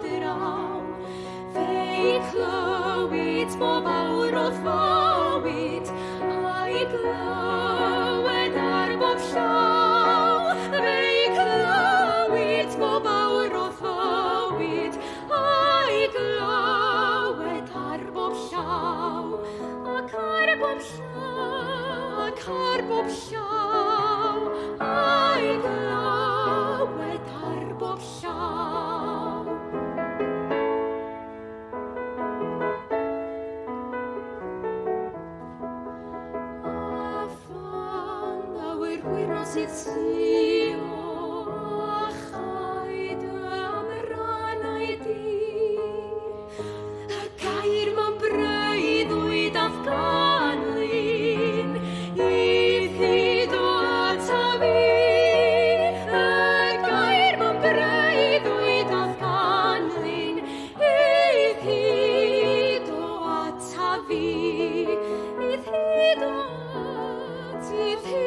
draw. Fe clywyd bob awr o ddywyd, a'i glywed ar bob llaw. Fe clywyd bob awr o ddywyd, a'i glywed ar bob llaw. Ac ar bob llaw, ac ar bob llaw, a'i glywed ar bob llaw. A fan awyr hwyro sydd sio, a chaid am rannau di. Y gair mewn breuddwyd a ganlyn, i hyd o ata fi. Y gair mewn breuddwyd a ganlyn, i hyd o ata fi. I hyd o ata fi.